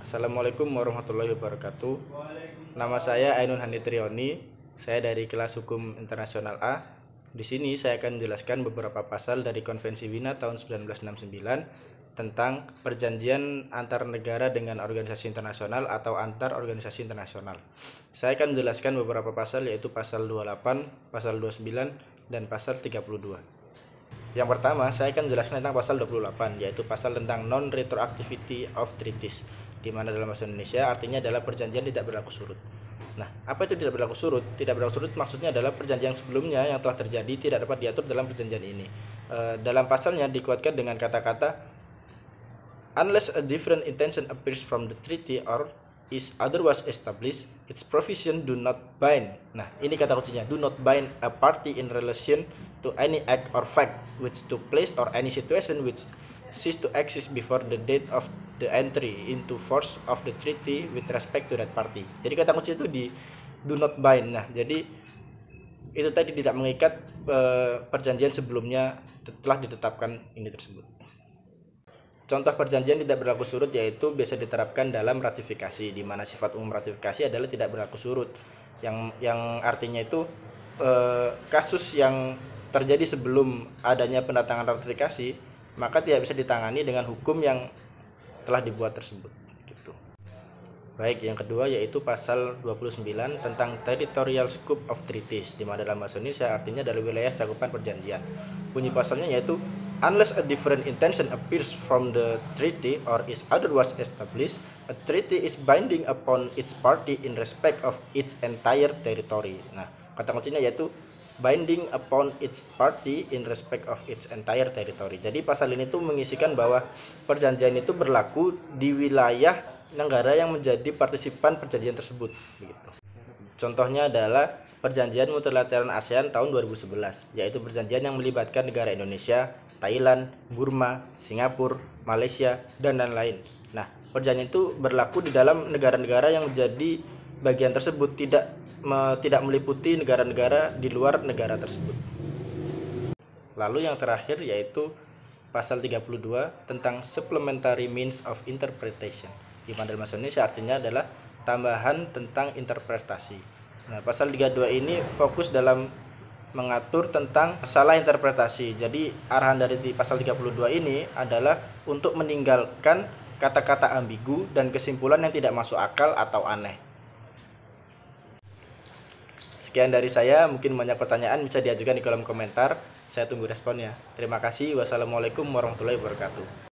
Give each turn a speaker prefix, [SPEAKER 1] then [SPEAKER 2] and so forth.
[SPEAKER 1] Assalamualaikum warahmatullahi wabarakatuh. Nama saya Ainun Hanitrioni. Saya dari kelas Hukum Internasional A. Di sini saya akan menjelaskan beberapa pasal dari Konvensi Wina tahun 1969 tentang perjanjian antar negara dengan organisasi internasional atau antar organisasi internasional. Saya akan menjelaskan beberapa pasal, yaitu pasal 28, pasal 29, dan pasal 32. Yang pertama, saya akan menjelaskan tentang pasal 28, yaitu pasal tentang non-retroactivity of treaties, di mana dalam bahasa Indonesia artinya adalah perjanjian tidak berlaku surut. Nah, apa itu tidak berlaku surut? Tidak berlaku surut maksudnya adalah perjanjian sebelumnya yang telah terjadi tidak dapat diatur dalam perjanjian ini. Dalam pasalnya dikuatkan dengan kata-kata unless a different intention appears from the treaty or is otherwise established, its provision do not bind. Nah, ini kata kuncinya, do not bind a party in relation to any act or fact which took place or any situation which ceased to exist before the date of the entry into force of the treaty with respect to that party. Jadi kata kunci itu di do not bind. Nah, jadi itu tadi tidak mengikat perjanjian sebelumnya telah ditetapkan ini tersebut. Contoh perjanjian tidak berlaku surut yaitu biasa diterapkan dalam ratifikasi, di mana sifat umum ratifikasi adalah tidak berlaku surut, yang artinya itu kasus yang terjadi sebelum adanya pendatangan ratifikasi maka tidak bisa ditangani dengan hukum yang telah dibuat tersebut. Gitu. Baik, yang kedua yaitu pasal 29 tentang territorial scope of treaties, di mana dalam bahasa Indonesia artinya adalah wilayah cakupan perjanjian. Bunyi pasalnya yaitu unless a different intention appears from the treaty or is otherwise established, a treaty is binding upon its party in respect of its entire territory. Nah, kata kuncinya yaitu binding upon its party in respect of its entire territory. Jadi pasal ini tuh mengisikan bahwa perjanjian itu berlaku di wilayah negara yang menjadi partisipan perjanjian tersebut. Begitu. Contohnya adalah perjanjian multilateral ASEAN tahun 2011, yaitu perjanjian yang melibatkan negara Indonesia, Thailand, Burma, Singapura, Malaysia, dan lain-lain. Nah, perjanjian itu berlaku di dalam negara-negara yang menjadi bagian tersebut, tidak meliputi negara-negara di luar negara tersebut. Lalu yang terakhir yaitu pasal 32 tentang supplementary means of interpretation, di mana dalam bahasa Indonesia artinya adalah tambahan tentang interpretasi. Nah, pasal 32 ini fokus dalam mengatur tentang salah interpretasi. Jadi arahan dari di pasal 32 ini adalah untuk meninggalkan kata-kata ambigu dan kesimpulan yang tidak masuk akal atau aneh. Sekian dari saya, mungkin banyak pertanyaan bisa diajukan di kolom komentar. Saya tunggu responnya. Terima kasih. Wassalamualaikum warahmatullahi wabarakatuh.